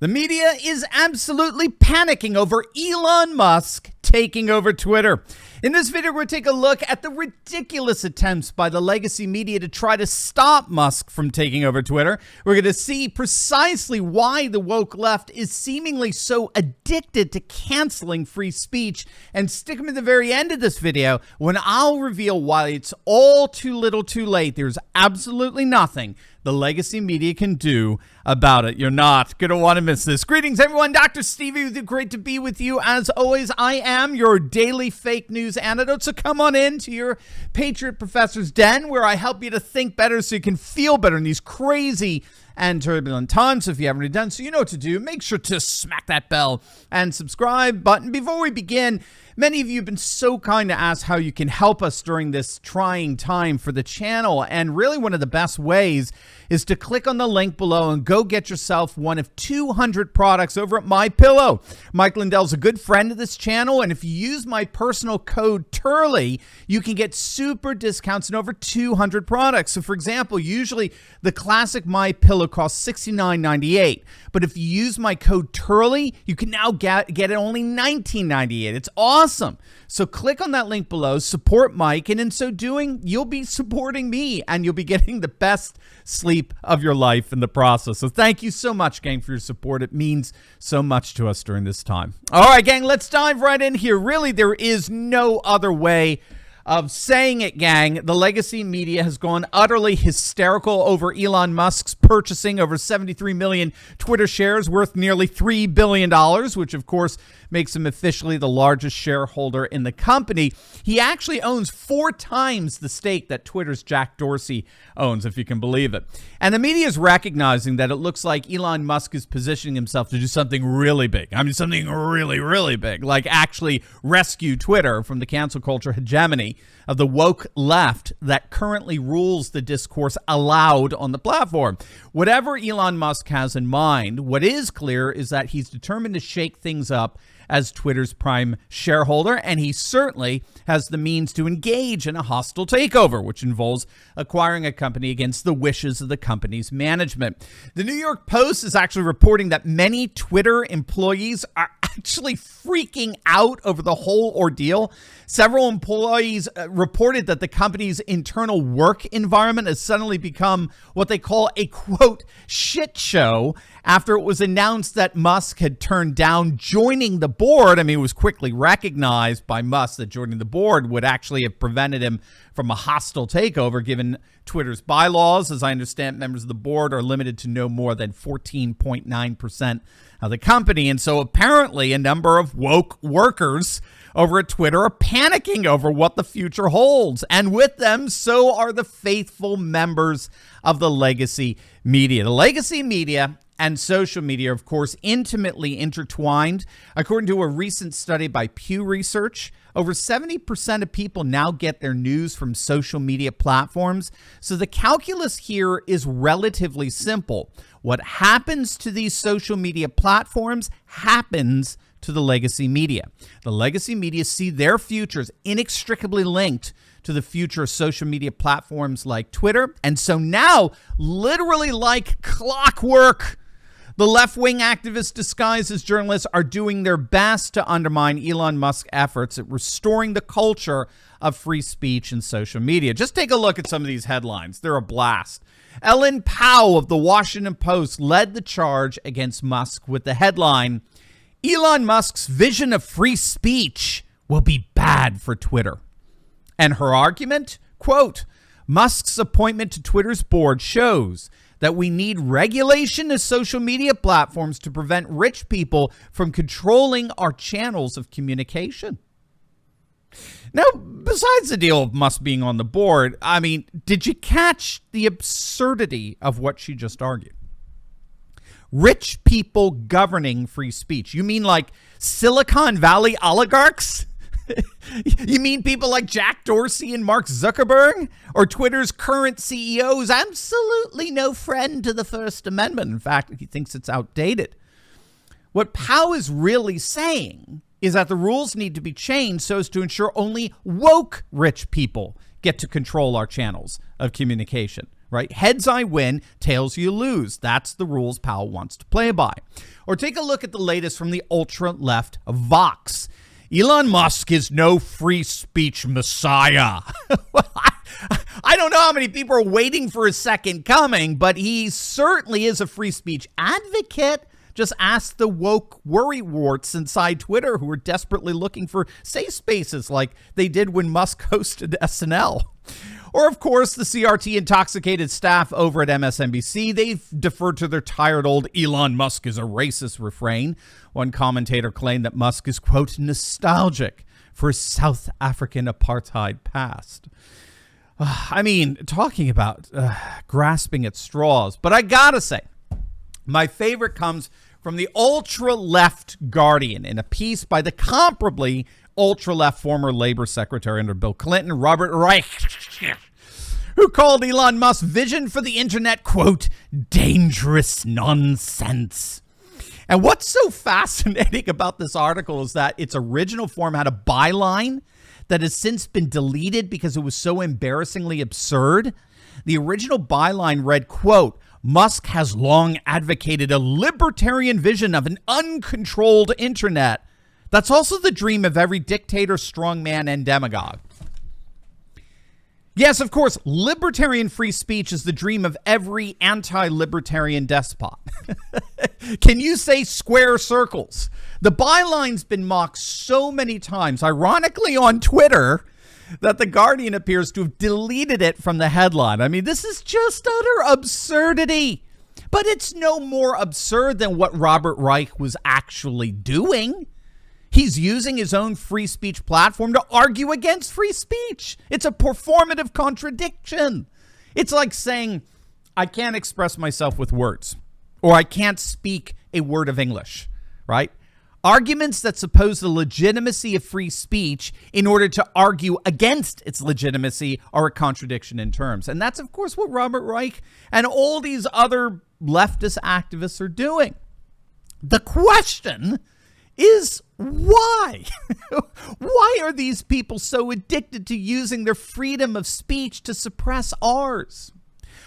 The media is absolutely panicking over Elon Musk taking over Twitter. In this video, we're going to take a look at the ridiculous attempts by the legacy media to try to stop Musk from taking over Twitter. We're going to see precisely why the woke left is seemingly so addicted to canceling free speech, and stick them at the very end of this video when I'll reveal why it's all too little too late. There's absolutely nothing the legacy media can do about it. You're not going to want to miss this. Greetings, everyone. Dr. Stevie with you. Great to be with you. As always, I am your daily fake news antidote. So come on in to your Patriot Professor's Den, where I help you to think better so you can feel better in these crazy and turbulent times. So if you haven't already done so, you know what to do. Make sure to smack that bell and subscribe button. Before we begin, many of you have been so kind to ask how you can help us during this trying time for the channel. And really one of the best ways is to click on the link below and go get yourself one of 200 products over at MyPillow. Mike Lindell's a good friend of this channel, and if you use my personal code Turley, you can get super discounts on over 200 products. So for example, usually the classic MyPillow costs $69.98, but if you use my code Turley, you can now get it only $19.98. It's awesome. So click on that link below, support Mike, and in so doing, you'll be supporting me and you'll be getting the best sleep of your life in the process. So thank you so much, gang, for your support. It means so much to us during this time. All right, gang, let's dive right in here. Really, there is no other way of saying it, gang. The legacy media has gone utterly hysterical over Elon Musk's purchasing over 73 million Twitter shares worth nearly $3 billion, which of course makes him officially the largest shareholder in the company. He actually owns 4 times the stake that Twitter's Jack Dorsey owns, if you can believe it. And the media is recognizing that it looks like Elon Musk is positioning himself to do something really big. I mean, something really, really big, like actually rescue Twitter from the cancel culture hegemony of the woke left that currently rules the discourse allowed on the platform. Whatever Elon Musk has in mind, what is clear is that he's determined to shake things up as Twitter's prime shareholder, and he certainly has the means to engage in a hostile takeover, which involves acquiring a company against the wishes of the company's management. The New York Post is actually reporting that many Twitter employees are actually freaking out over the whole ordeal. Several employees reported that the company's internal work environment has suddenly become what they call a, quote, shit show after it was announced that Musk had turned down joining the board. I mean, it was quickly recognized by Musk that joining the board would actually have prevented him from a hostile takeover, given Twitter's bylaws. As I understand, members of the board are limited to no more than 14.9% of the company. And so apparently a number of woke workers over at Twitter are panicking over what the future holds. And with them, so are the faithful members of the legacy media. The legacy media and social media are, of course, intimately intertwined. According to a recent study by Pew Research, over 70% of people now get their news from social media platforms. So the calculus here is relatively simple. What happens to these social media platforms happens to the legacy media. The legacy media see their futures inextricably linked to the future of social media platforms like Twitter. And so now, literally like clockwork, the left-wing activists disguised as journalists are doing their best to undermine Elon Musk's efforts at restoring the culture of free speech and social media. Just take a look at some of these headlines. They're a blast. Ellen Pao of the Washington Post led the charge against Musk with the headline, Elon Musk's vision of free speech will be bad for Twitter. And her argument, quote, Musk's appointment to Twitter's board shows that we need regulation of social media platforms to prevent rich people from controlling our channels of communication. Now, besides the deal of Musk being on the board, I mean, did you catch the absurdity of what she just argued? Rich people governing free speech. You mean like Silicon Valley oligarchs? You mean people like Jack Dorsey and Mark Zuckerberg? Or Twitter's current CEO is absolutely no friend to the First Amendment. In fact, he thinks it's outdated. What Powell is really saying is that the rules need to be changed so as to ensure only woke rich people get to control our channels of communication, right? Heads I win, tails you lose. That's the rules Powell wants to play by. Or take a look at the latest from the ultra-left Vox. Elon Musk is no free speech messiah. Well, I don't know how many people are waiting for his second coming, but he certainly is a free speech advocate. Just ask the woke worrywarts inside Twitter who are desperately looking for safe spaces like they did when Musk hosted SNL. Or, of course, the CRT intoxicated staff over at MSNBC. They've deferred to their tired old Elon Musk is a racist refrain. One commentator claimed that Musk is, quote, nostalgic for his South African apartheid past. I mean, talking about grasping at straws. But I gotta say, my favorite comes from the ultra-left Guardian in a piece by the comparably ultra-left former Labor Secretary under Bill Clinton, Robert Reich, who called Elon Musk's vision for the internet, quote, dangerous nonsense. And what's so fascinating about this article is that its original form had a byline that has since been deleted because it was so embarrassingly absurd. The original byline read, quote, Musk has long advocated a libertarian vision of an uncontrolled internet. That's also the dream of every dictator, strongman, and demagogue. Yes, of course, libertarian free speech is the dream of every anti-libertarian despot. Can you say square circles? The byline's been mocked so many times, ironically on Twitter, that the Guardian appears to have deleted it from the headline. I mean, this is just utter absurdity. But it's no more absurd than what Robert Reich was actually doing. He's using his own free speech platform to argue against free speech. It's a performative contradiction. It's like saying, I can't express myself with words, or I can't speak a word of English, right? Arguments that suppose the legitimacy of free speech in order to argue against its legitimacy are a contradiction in terms. And that's, of course, what Robert Reich and all these other leftist activists are doing. The question is why? Why are these people so addicted to using their freedom of speech to suppress ours?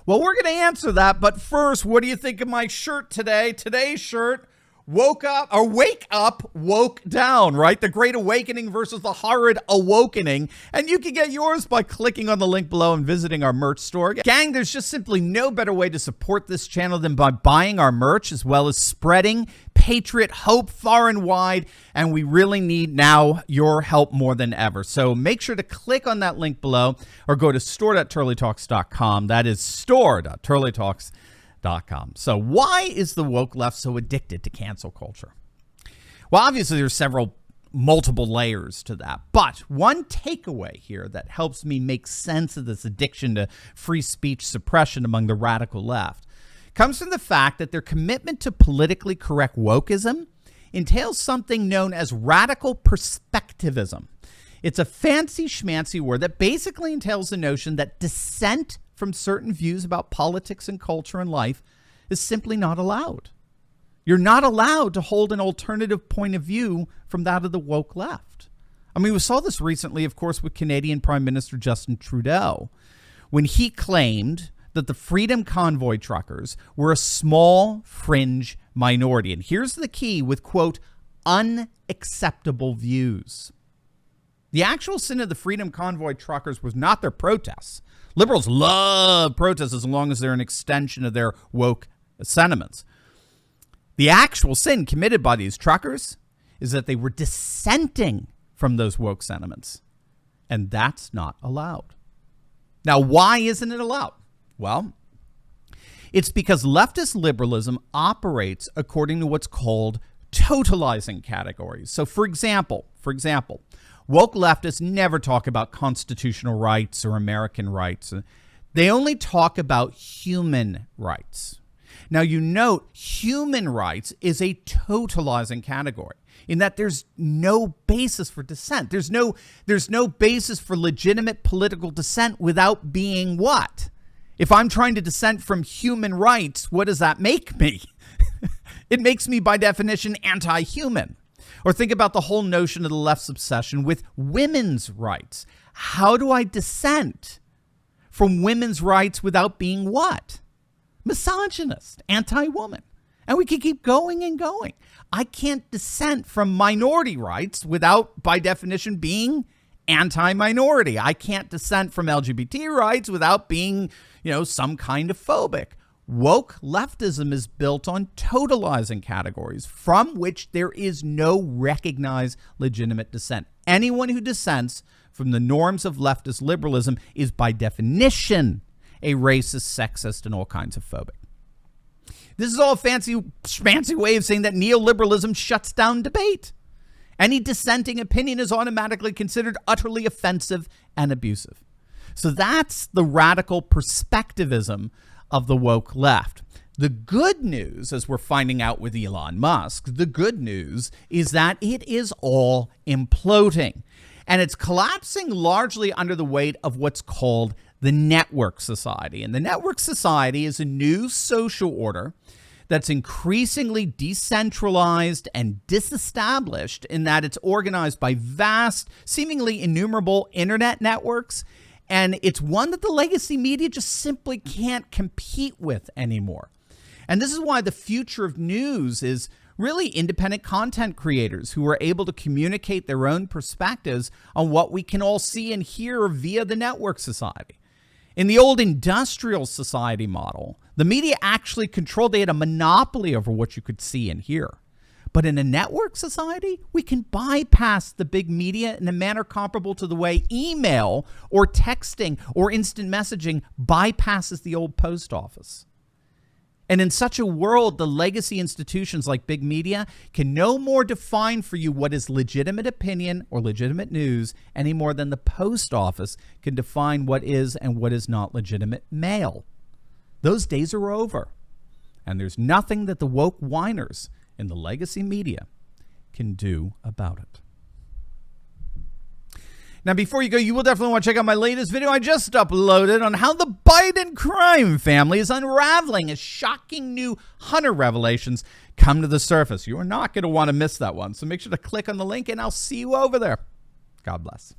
Well, we're going to answer that. But first, what do you think of my shirt today? Today's shirt, woke up, or wake up, woke down, right? The Great Awakening versus the Horrid Awokening. And you can get yours by clicking on the link below and visiting our merch store. Gang, there's just simply no better way to support this channel than by buying our merch, as well as spreading Patriot hope far and wide. And we really need now your help more than ever. So make sure to click on that link below or go to store.turleytalks.com. That is store.turleytalks.com. So why is the woke left so addicted to cancel culture? Well, obviously there's multiple layers to that. But one takeaway here that helps me make sense of this addiction to free speech suppression among the radical left comes from the fact that their commitment to politically correct wokeism entails something known as radical perspectivism. It's a fancy schmancy word that basically entails the notion that dissent from certain views about politics and culture and life is simply not allowed. You're not allowed to hold an alternative point of view from that of the woke left. I mean, we saw this recently, of course, with Canadian Prime Minister Justin Trudeau, when he claimed that the Freedom Convoy truckers were a small fringe minority. And here's the key with, quote, unacceptable views. The actual sin of the Freedom Convoy truckers was not their protests. Liberals love protests as long as they're an extension of their woke sentiments. The actual sin committed by these truckers is that they were dissenting from those woke sentiments. And that's not allowed. Now, why isn't it allowed? Well, it's because leftist liberalism operates according to what's called totalizing categories. So, for example, woke leftists never talk about constitutional rights or American rights. They only talk about human rights. Now, you note human rights is a totalizing category in that there's no basis for dissent. There's no basis for legitimate political dissent without being what? If I'm trying to dissent from human rights, what does that make me? It makes me, by definition, anti-human. Or think about the whole notion of the left's obsession with women's rights. How do I dissent from women's rights without being what? Misogynist, anti-woman. And we can keep going and going. I can't dissent from minority rights without, by definition, being anti-minority. I can't dissent from LGBT rights without being, some kind of phobic. Woke leftism is built on totalizing categories from which there is no recognized legitimate dissent. Anyone who dissents from the norms of leftist liberalism is by definition a racist, sexist, and all kinds of phobic. This is all a fancy way of saying that neoliberalism shuts down debate. Any dissenting opinion is automatically considered utterly offensive and abusive. So that's the radical perspectivism of the woke left. The good news, as we're finding out with Elon Musk, the good news is that it is all imploding. And it's collapsing largely under the weight of what's called the network society. And the network society is a new social order that's increasingly decentralized and disestablished in that it's organized by vast, seemingly innumerable internet networks. And it's one that the legacy media just simply can't compete with anymore. And this is why the future of news is really independent content creators who are able to communicate their own perspectives on what we can all see and hear via the network society. In the old industrial society model, the media actually controlled, they had a monopoly over what you could see and hear. But in a network society, we can bypass the big media in a manner comparable to the way email or texting or instant messaging bypasses the old post office. And in such a world, the legacy institutions like big media can no more define for you what is legitimate opinion or legitimate news any more than the post office can define what is and what is not legitimate mail. Those days are over. And there's nothing that the woke whiners in the legacy media can do about it. Now, before you go, you will definitely want to check out my latest video I just uploaded on how the Biden crime family is unraveling as shocking new Hunter revelations come to the surface. You are not going to want to miss that one. So make sure to click on the link and I'll see you over there. God bless.